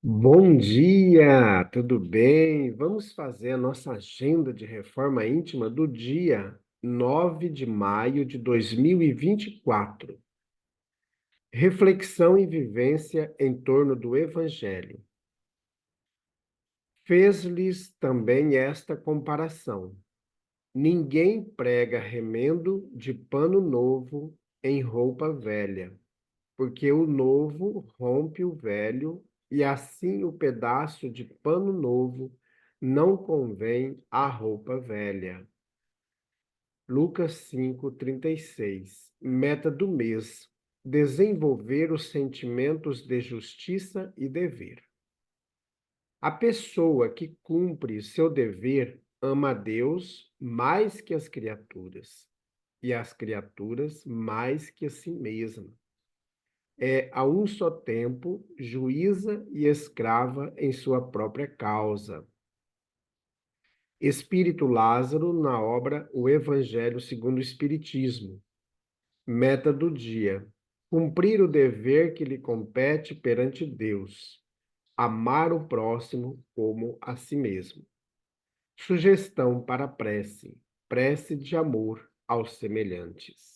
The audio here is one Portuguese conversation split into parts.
Bom dia, tudo bem? Vamos fazer a nossa agenda de reforma íntima do dia 9 de maio de 2024. Reflexão e vivência em torno do Evangelho. Fez-lhes também esta comparação: ninguém prega remendo de pano novo em roupa velha, porque o novo rompe o velho, e assim o pedaço de pano novo não convém à roupa velha. Lucas 5:36. Meta do mês: desenvolver os sentimentos de justiça e dever. A pessoa que cumpre seu dever ama a Deus mais que as criaturas, e as criaturas mais que a si mesma. É a um só tempo juíza e escrava em sua própria causa. Espírito Lázaro na obra O Evangelho segundo o Espiritismo. Meta do dia: cumprir o dever que lhe compete perante Deus, amar o próximo como a si mesmo. Sugestão para a prece: prece de amor aos semelhantes.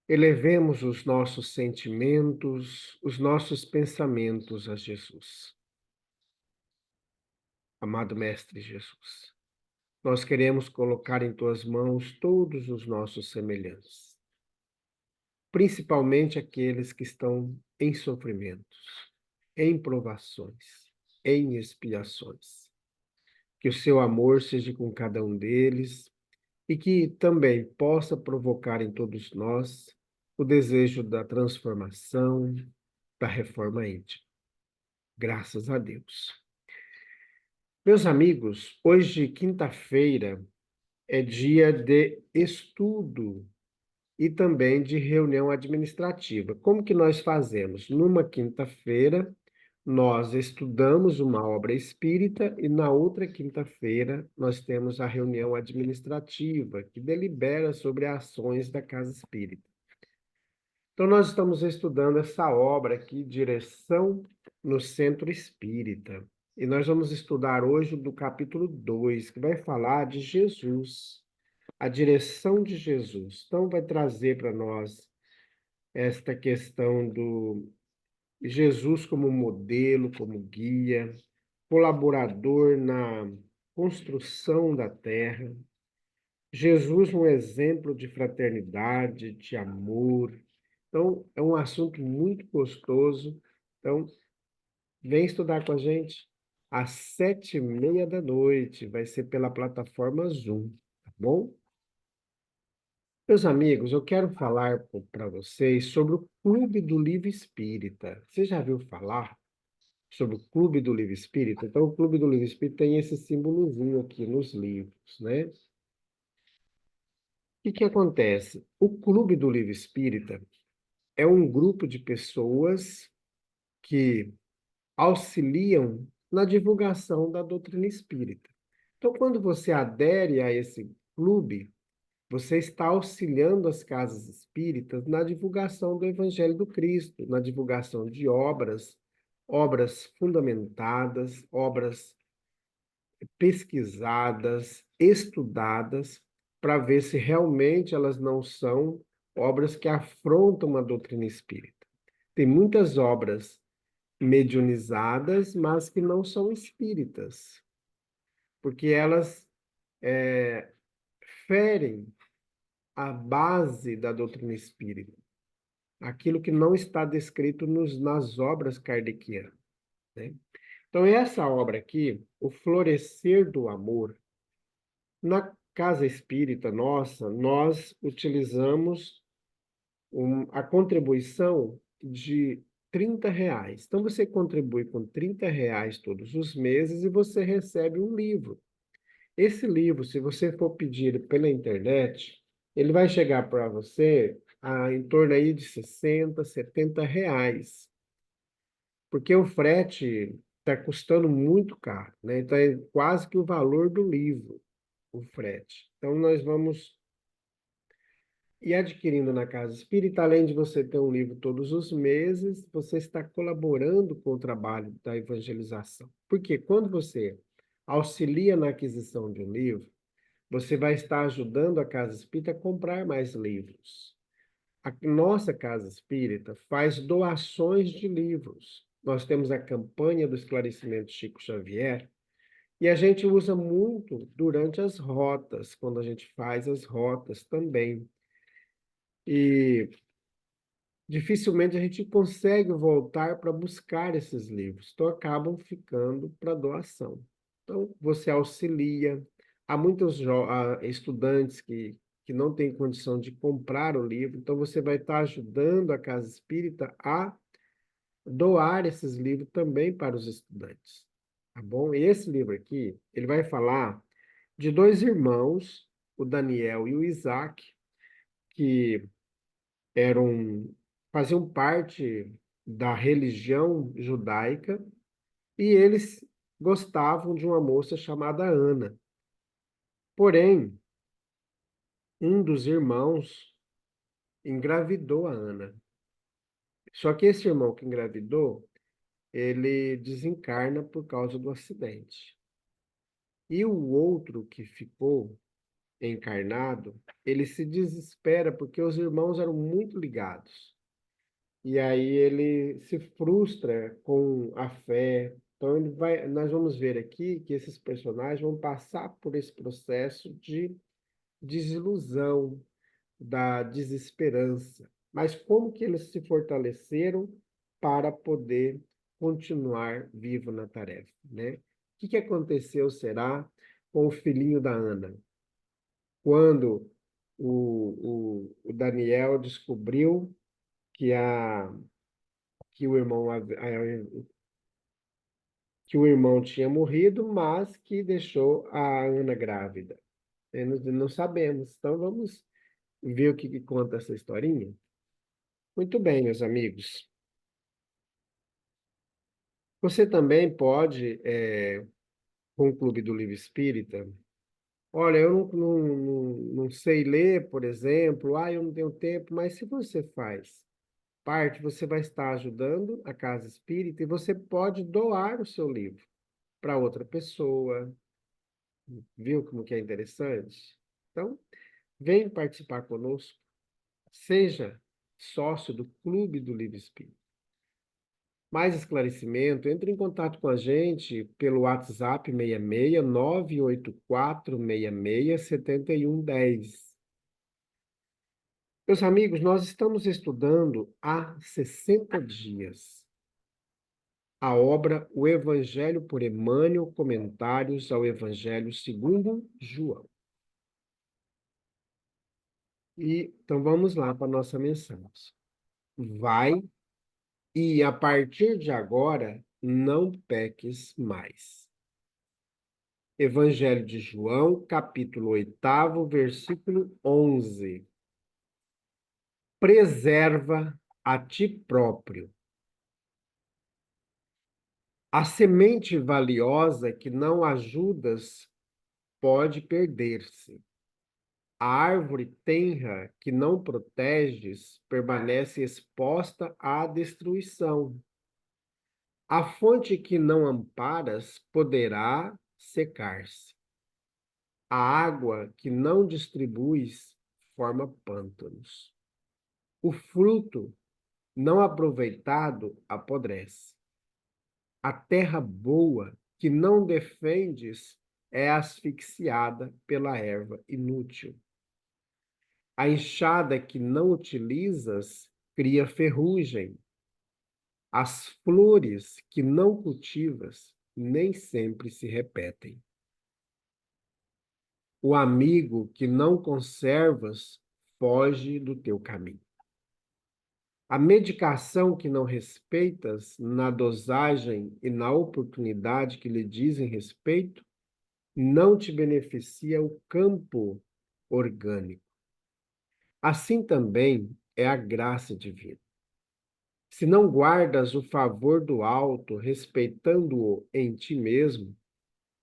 Elevemos os nossos sentimentos, os nossos pensamentos a Jesus. Amado Mestre Jesus, nós queremos colocar em tuas mãos todos os nossos semelhantes, principalmente aqueles que estão em sofrimentos, em provações, em expiações. Que o seu amor seja com cada um deles e que também possa provocar em todos nós o desejo da transformação, da reforma íntima. Graças a Deus. Meus amigos, hoje, quinta-feira, é dia de estudo e também de reunião administrativa. Como que nós fazemos? Numa quinta-feira, nós estudamos uma obra espírita e na outra quinta-feira nós temos a reunião administrativa, que delibera sobre ações da Casa Espírita. Então, nós estamos estudando essa obra aqui, Direção no Centro Espírita. E nós vamos estudar hoje do capítulo 2, que vai falar de Jesus, a direção de Jesus. Então, vai trazer para nós esta questão do Jesus como modelo, como guia, colaborador na construção da terra. Jesus, um exemplo de fraternidade, de amor. Então, é um assunto muito gostoso. Então, vem estudar com a gente às 7:30 da noite. Vai ser pela plataforma Zoom, tá bom? Meus amigos, eu quero falar para vocês sobre o Clube do Livro Espírita. Você já viu falar sobre o Clube do Livro Espírita? Então, o Clube do Livro Espírita tem esse símbolozinho aqui nos livros, né? O que que acontece? O Clube do Livro Espírita é um grupo de pessoas que auxiliam na divulgação da doutrina espírita. Então, quando você adere a esse clube, você está auxiliando as casas espíritas na divulgação do Evangelho do Cristo, na divulgação de obras, obras fundamentadas, obras pesquisadas, estudadas, para ver se realmente elas não são obras que afrontam a doutrina espírita. Tem muitas obras mediunizadas, mas que não são espíritas, porque elas ferem a base da doutrina espírita, aquilo que não está descrito nas obras kardecianas, né? Então, essa obra aqui, O Florescer do Amor, na casa espírita nossa, nós utilizamos a contribuição de R$ 30. Então, você contribui com R$ 30 todos os meses e você recebe um livro. Esse livro, se você for pedir pela internet, ele vai chegar para você em torno aí de R$ 60, R$ 70, porque o frete está custando muito caro, né? Então, é quase que o valor do livro, o frete. Então, nós vamos E adquirindo na Casa Espírita, além de você ter um livro todos os meses, você está colaborando com o trabalho da evangelização. Porque quando você auxilia na aquisição de um livro, você vai estar ajudando a Casa Espírita a comprar mais livros. A nossa Casa Espírita faz doações de livros. Nós temos a campanha do esclarecimento Chico Xavier, e a gente usa muito durante as rotas, quando a gente faz as rotas também. E dificilmente a gente consegue voltar para buscar esses livros, então acabam ficando para doação. Então, você auxilia. Há muitos estudantes que não têm condição de comprar o livro, então você vai estar ajudando a Casa Espírita a doar esses livros também para os estudantes. Tá bom? E esse livro aqui, ele vai falar de dois irmãos, o Daniel e o Isaac, que eram, faziam parte da religião judaica e eles gostavam de uma moça chamada Ana. Porém, um dos irmãos engravidou a Ana. Só que esse irmão que engravidou, ele desencarna por causa do acidente. E o outro que ficou encarnado, ele se desespera porque os irmãos eram muito ligados. E aí ele se frustra com a fé. Então nós vamos ver aqui que esses personagens vão passar por esse processo de desilusão, da desesperança. Mas como que eles se fortaleceram para poder continuar vivo na tarefa, né? O que aconteceu, será, com o filhinho da Ana? Quando o Daniel descobriu que que o irmão que o irmão tinha morrido, mas que deixou a Ana grávida. Nós não sabemos. Então vamos ver o que conta essa historinha. Muito bem, meus amigos. Você também pode, com o Clube do Livro Espírita, olha, eu não sei ler, por exemplo, eu não tenho tempo, mas se você faz parte, você vai estar ajudando a Casa Espírita e você pode doar o seu livro para outra pessoa. Viu como que é interessante? Então, vem participar conosco, seja sócio do Clube do Livro Espírita. Mais esclarecimento, entre em contato com a gente pelo WhatsApp 66 984 66 7110. Meus amigos, nós estamos estudando há 60 dias a obra O Evangelho por Emmanuel, Comentários ao Evangelho segundo João. Então vamos lá para a nossa mensagem. Vai e a partir de agora não peques mais. Evangelho de João, capítulo 8, versículo 11. Preserva a ti próprio. A semente valiosa que não ajudas pode perder-se. A árvore tenra que não proteges permanece exposta à destruição. A fonte que não amparas poderá secar-se. A água que não distribuis forma pântanos. O fruto não aproveitado apodrece. A terra boa que não defendes é asfixiada pela erva inútil. A enxada que não utilizas cria ferrugem. As flores que não cultivas nem sempre se repetem. O amigo que não conservas foge do teu caminho. A medicação que não respeitas na dosagem e na oportunidade que lhe dizem respeito não te beneficia o campo orgânico. Assim também é a graça divina. Se não guardas o favor do alto, respeitando-o em ti mesmo,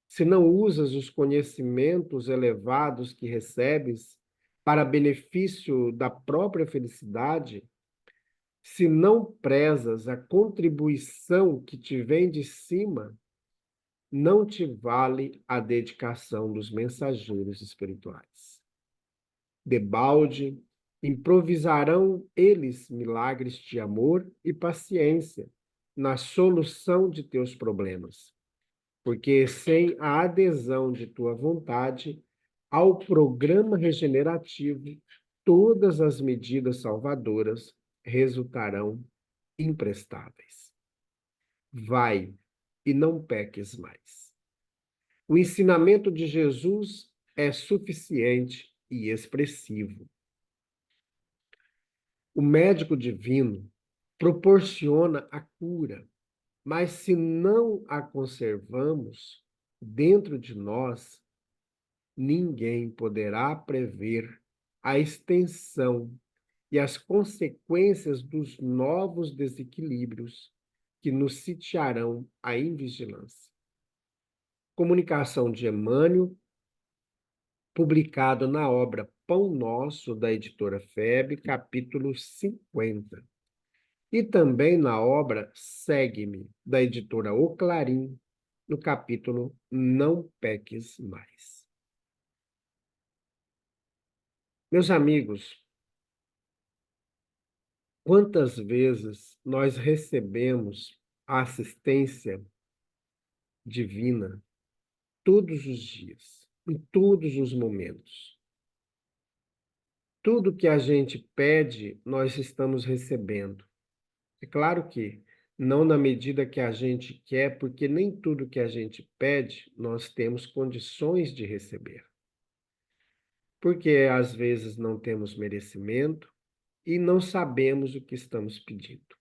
se não usas os conhecimentos elevados que recebes, para benefício da própria felicidade, se não prezas a contribuição que te vem de cima, não te vale a dedicação dos mensageiros espirituais. Debalde, improvisarão eles milagres de amor e paciência na solução de teus problemas, porque sem a adesão de tua vontade ao programa regenerativo, todas as medidas salvadoras resultarão imprestáveis. Vai e não peques mais. O ensinamento de Jesus é suficiente e expressivo. O médico divino proporciona a cura, mas se não a conservamos dentro de nós, ninguém poderá prever a extensão e as consequências dos novos desequilíbrios que nos sitiarão a invigilância. Comunicação de Emmanuel, publicado na obra Pão Nosso, da editora FEB, capítulo 50. E também na obra Segue-me, da editora O Clarim, no capítulo Não Peques Mais. Meus amigos, quantas vezes nós recebemos a assistência divina todos os dias, em todos os momentos? Tudo que a gente pede, nós estamos recebendo. É claro que não na medida que a gente quer, porque nem tudo que a gente pede nós temos condições de receber. Porque às vezes não temos merecimento e não sabemos o que estamos pedindo.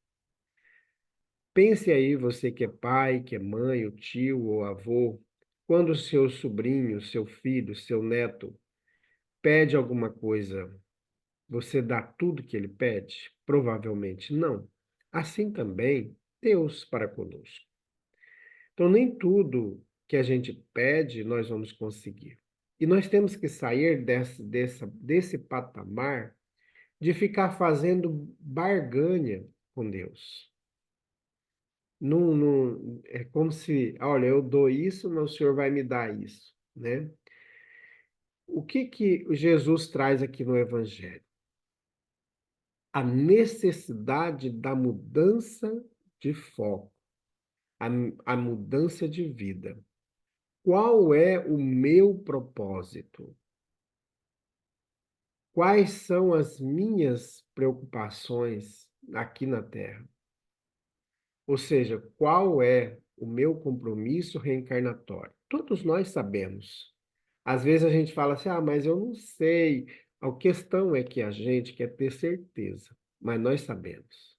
Pense aí, você que é pai, que é mãe, o tio ou avô, quando o seu sobrinho, seu filho, seu neto pede alguma coisa, você dá tudo que ele pede? Provavelmente não. Assim também, Deus para conosco. Então, nem tudo que a gente pede nós vamos conseguir. E nós temos que sair desse patamar de ficar fazendo barganha com Deus. Não, é como se, olha, eu dou isso, mas o Senhor vai me dar isso, né? O que Jesus traz aqui no Evangelho? A necessidade da mudança de foco, a mudança de vida. Qual é o meu propósito? Quais são as minhas preocupações aqui na Terra? Ou seja, qual é o meu compromisso reencarnatório? Todos nós sabemos. Às vezes a gente fala assim, mas eu não sei. A questão é que a gente quer ter certeza, mas nós sabemos.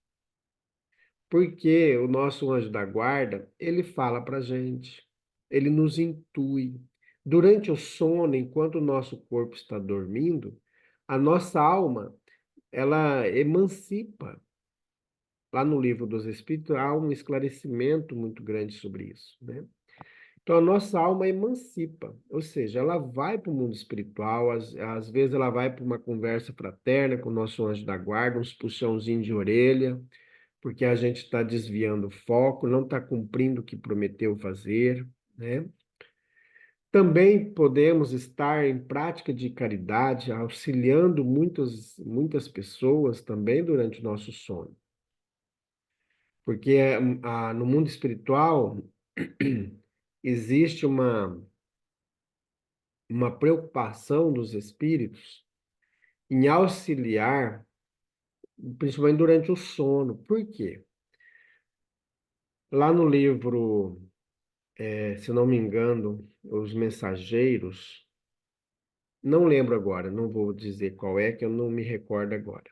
Porque o nosso anjo da guarda, ele fala para a gente, ele nos intui. Durante o sono, enquanto o nosso corpo está dormindo, a nossa alma, ela emancipa. Lá no Livro dos Espíritos há um esclarecimento muito grande sobre isso, né? Então, a nossa alma emancipa, ou seja, ela vai para o mundo espiritual, às vezes ela vai para uma conversa fraterna com o nosso anjo da guarda, uns puxãozinhos de orelha, porque a gente está desviando o foco, não está cumprindo o que prometeu fazer, né? Também podemos estar em prática de caridade, auxiliando muitas pessoas também durante o nosso sono. Porque no mundo espiritual existe uma preocupação dos espíritos em auxiliar, principalmente durante o sono. Por quê? Lá no livro, se não me engano, Os Mensageiros, não lembro agora, não vou dizer qual é, que eu não me recordo agora.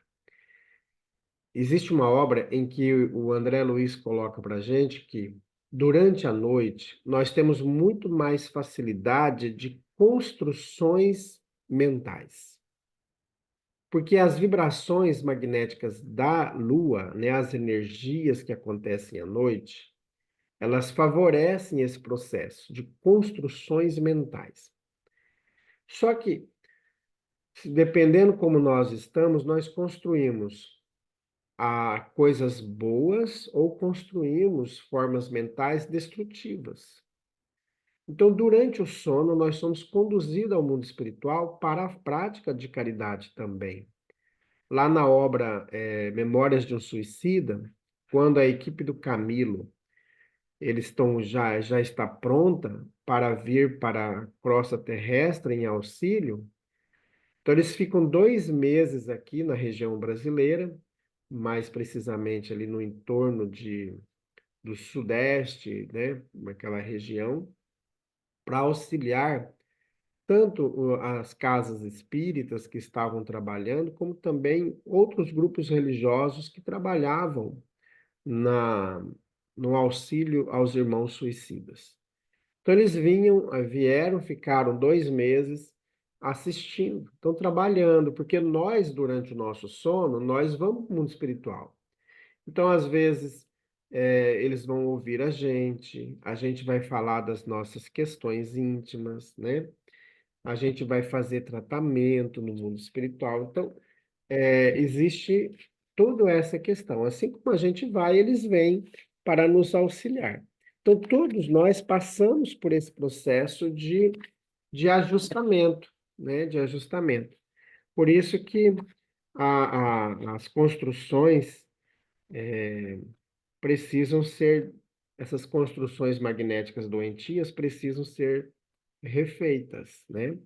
Existe uma obra em que o André Luiz coloca para a gente que, durante a noite, nós temos muito mais facilidade de construções mentais. Porque as vibrações magnéticas da Lua, né, as energias que acontecem à noite, elas favorecem esse processo de construções mentais. Só que Dependendo como nós estamos, nós construímos coisas boas ou construímos formas mentais destrutivas. Então, durante o sono, nós somos conduzidos ao mundo espiritual para a prática de caridade também. Lá na obra Memórias de um Suicida, quando a equipe do Camilo, eles estão já está pronta para vir para a crosta terrestre em auxílio, então eles ficam 2 meses aqui na região brasileira, mais precisamente ali no entorno do Sudeste, né, naquela região, para auxiliar tanto as casas espíritas que estavam trabalhando, como também outros grupos religiosos que trabalhavam na, no auxílio aos irmãos suicidas. Então eles vieram, ficaram 2 meses assistindo, estão trabalhando, porque nós, durante o nosso sono, nós vamos para o mundo espiritual. Então, às vezes, eles vão ouvir a gente vai falar das nossas questões íntimas, né? A gente vai fazer tratamento no mundo espiritual. Então, existe toda essa questão. Assim como a gente vai, eles vêm para nos auxiliar. Então, todos nós passamos por esse processo de ajustamento, né? De ajustamento. Por isso que as construções precisam ser, essas construções magnéticas doentias precisam ser refeitas, né?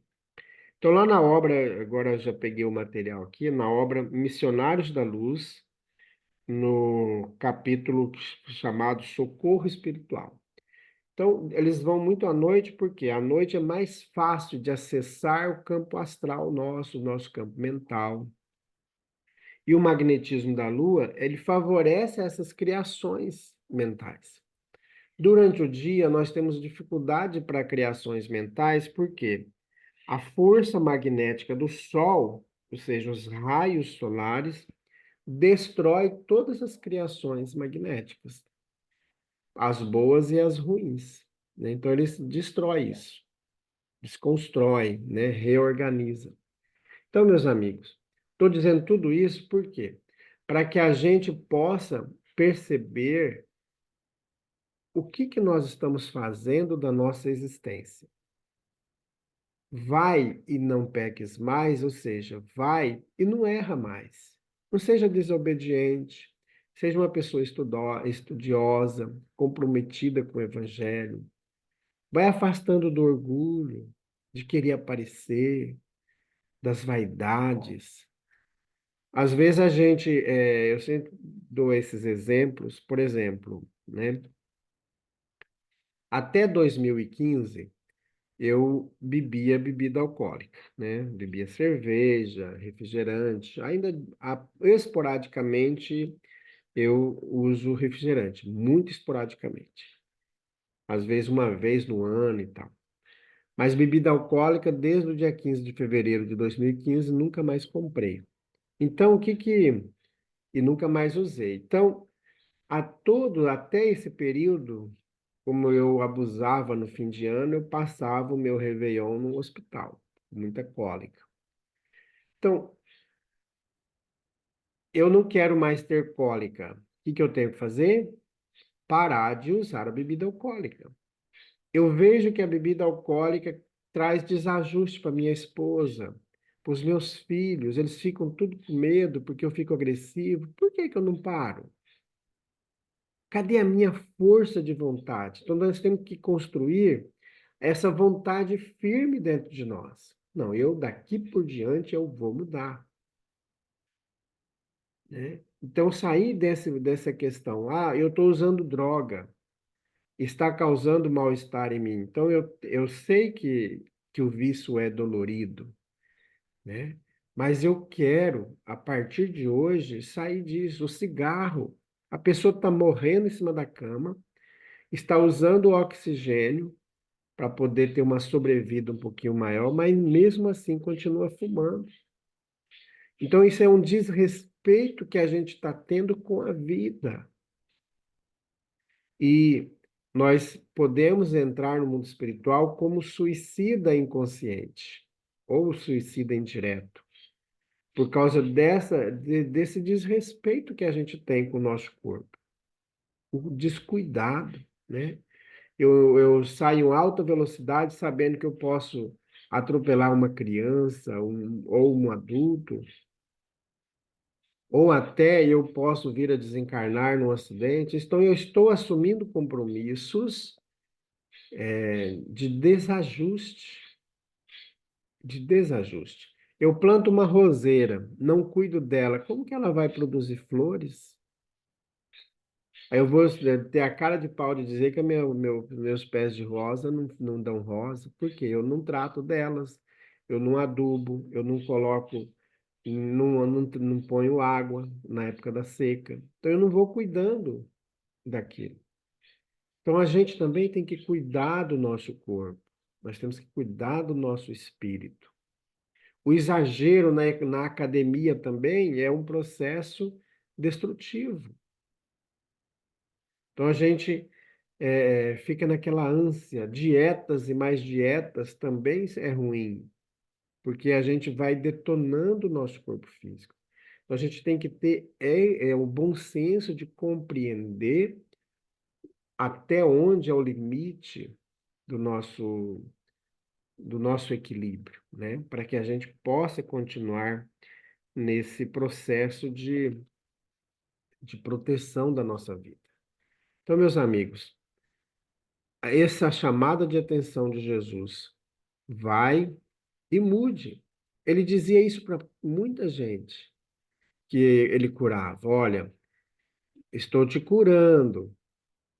Então, lá na obra, agora eu já peguei o material aqui, na obra Missionários da Luz, no capítulo chamado Socorro Espiritual. Então, eles vão muito à noite, porque à noite é mais fácil de acessar o campo astral nosso, o nosso campo mental. E o magnetismo da Lua, ele favorece essas criações mentais. Durante o dia, nós temos dificuldade para criações mentais, porque a força magnética do Sol, ou seja, os raios solares, destrói todas as criações magnéticas, as boas e as ruins, né? Então, eles destrói isso, desconstrói, né? Reorganiza. Então, meus amigos, estou dizendo tudo isso por quê? Para que a gente possa perceber o que nós estamos fazendo da nossa existência. Vai e não peques mais, ou seja, vai e não erra mais. Não seja desobediente, seja uma pessoa estudiosa, comprometida com o evangelho. Vai afastando do orgulho, de querer aparecer, das vaidades. Às vezes eu sempre dou esses exemplos, por exemplo, né? Até 2015, eu bebia bebida alcoólica, né? Bebia cerveja, refrigerante. Ainda esporadicamente eu uso refrigerante, muito esporadicamente. Às vezes uma vez no ano e tal. Mas bebida alcoólica, desde o dia 15 de fevereiro de 2015, nunca mais comprei. Então, e nunca mais usei. Então, até esse período, como eu abusava no fim de ano, eu passava o meu Réveillon no hospital, com muita cólica. Então, eu não quero mais ter cólica. O que eu tenho que fazer? Parar de usar a bebida alcoólica. Eu vejo que a bebida alcoólica traz desajuste para minha esposa, para os meus filhos. Eles ficam tudo com medo porque eu fico agressivo. Por que eu não paro? Cadê a minha força de vontade? Então, nós temos que construir essa vontade firme dentro de nós. Não, eu daqui por diante eu vou mudar, né? Então, sair dessa questão, eu estou usando droga, está causando mal-estar em mim. Então, eu sei que o vício é dolorido, né? Mas eu quero, a partir de hoje, sair disso. O cigarro, a pessoa está morrendo em cima da cama, está usando o oxigênio para poder ter uma sobrevida um pouquinho maior, mas mesmo assim continua fumando. Então, isso é um desrespeito que a gente está tendo com a vida. E nós podemos entrar no mundo espiritual como suicida inconsciente, ou suicida indireto, por causa desse desrespeito que a gente tem com o nosso corpo, o descuidado, né? Eu saio em alta velocidade sabendo que eu posso atropelar uma criança ou um adulto, ou até eu posso vir a desencarnar num acidente. Então, eu estou assumindo compromissos de desajuste, de desajuste. Eu planto uma roseira, não cuido dela, como que ela vai produzir flores? Aí eu vou ter a cara de pau de dizer que meus pés de rosa não dão rosa, porque eu não trato delas, eu não adubo, eu não coloco, não ponho água na época da seca. Então eu não vou cuidando daquilo. Então a gente também tem que cuidar do nosso corpo, nós temos que cuidar do nosso espírito. O exagero na academia também é um processo destrutivo. Então a gente fica naquela ânsia, dietas e mais dietas também é ruim, porque a gente vai detonando o nosso corpo físico. Então a gente tem que ter o bom senso de compreender até onde é o limite do nosso equilíbrio, né? Para que a gente possa continuar nesse processo de proteção da nossa vida. Então, meus amigos, essa chamada de atenção de Jesus, vai e mude. Ele dizia isso para muita gente que ele curava. Olha, estou te curando,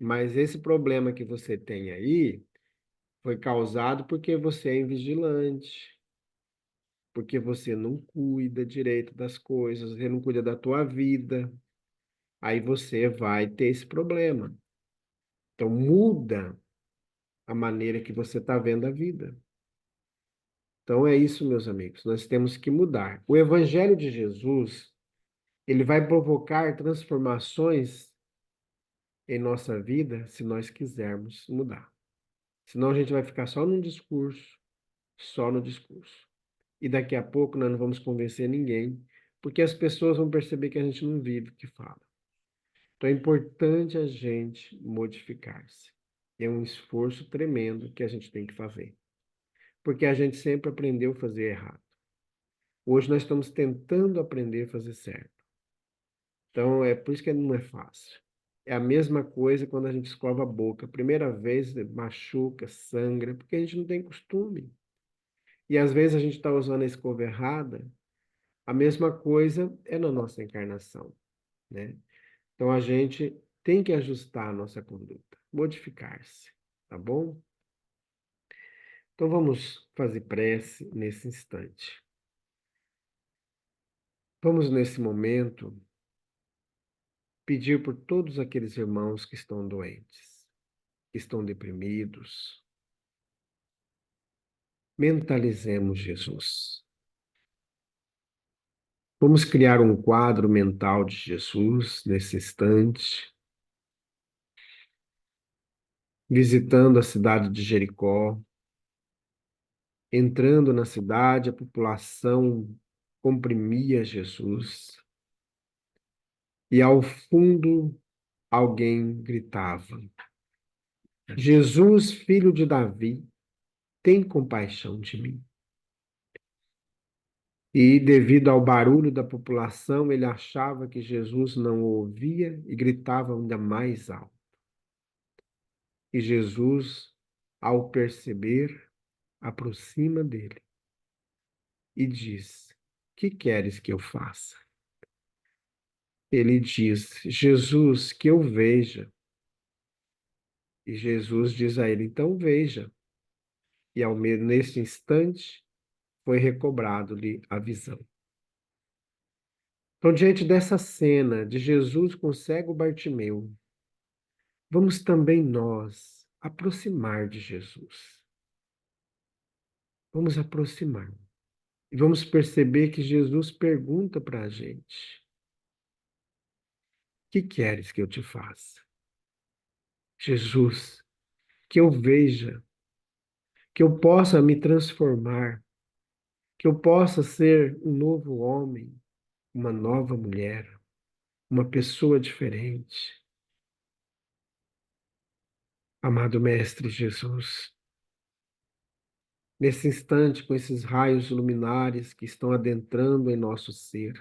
mas esse problema que você tem aí foi causado porque você é invigilante, porque você não cuida direito das coisas, você não cuida da tua vida. Aí você vai ter esse problema. Então muda a maneira que você está vendo a vida. Então é isso, meus amigos, nós temos que mudar. O Evangelho de Jesus, ele vai provocar transformações em nossa vida se nós quisermos mudar. Senão a gente vai ficar só no discurso, só no discurso. E daqui a pouco nós não vamos convencer ninguém, porque as pessoas vão perceber que a gente não vive o que fala. Então é importante a gente modificar-se. É um esforço tremendo que a gente tem que fazer, porque a gente sempre aprendeu a fazer errado. Hoje nós estamos tentando aprender a fazer certo. Então, é por isso que não é fácil. É a mesma coisa quando a gente escova a boca. A primeira vez machuca, sangra, porque a gente não tem costume. E às vezes a gente está usando a escova errada. A mesma coisa é na nossa encarnação, né? Então a gente tem que ajustar a nossa conduta, modificar-se, tá bom? Então vamos fazer prece nesse instante. Vamos nesse momento pedir por todos aqueles irmãos que estão doentes, que estão deprimidos. Mentalizemos Jesus. Vamos criar um quadro mental de Jesus nesse instante, visitando a cidade de Jericó, entrando na cidade, a população comprimia Jesus, e ao fundo alguém gritava: Jesus, filho de Davi, tem compaixão de mim. E, devido ao barulho da população, ele achava que Jesus não o ouvia e gritava ainda mais alto. E Jesus, ao perceber, aproxima dele e diz: que queres que eu faça? Ele diz: Jesus, que eu veja. E Jesus diz a ele: então veja. E nesse instante foi recobrado-lhe a visão. Então, diante dessa cena de Jesus com o cego Bartimeu, vamos também nós aproximar de Jesus. Vamos aproximar. E vamos perceber que Jesus pergunta para a gente: que queres que eu te faça? Jesus, que eu veja, que eu possa me transformar, que eu possa ser um novo homem, uma nova mulher, uma pessoa diferente. Amado Mestre Jesus, nesse instante, com esses raios luminares que estão adentrando em nosso ser,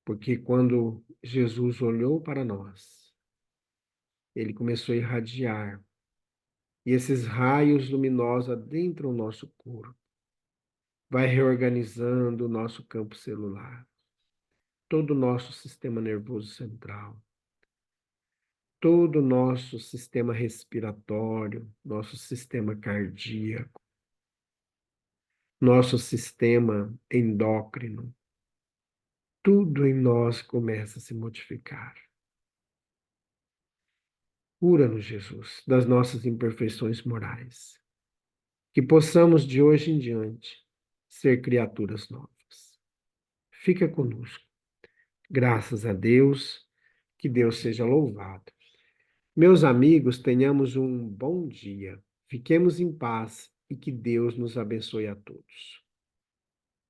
porque quando Jesus olhou para nós, ele começou a irradiar, e esses raios luminosos adentram o nosso corpo, vai reorganizando o nosso campo celular, todo o nosso sistema nervoso central, todo o nosso sistema respiratório, nosso sistema cardíaco, nosso sistema endócrino, tudo em nós começa a se modificar. Cura-nos, Jesus, das nossas imperfeições morais. Que possamos, de hoje em diante, ser criaturas novas. Fica conosco. Graças a Deus, que Deus seja louvado. Meus amigos, tenhamos um bom dia. Fiquemos em paz e que Deus nos abençoe a todos.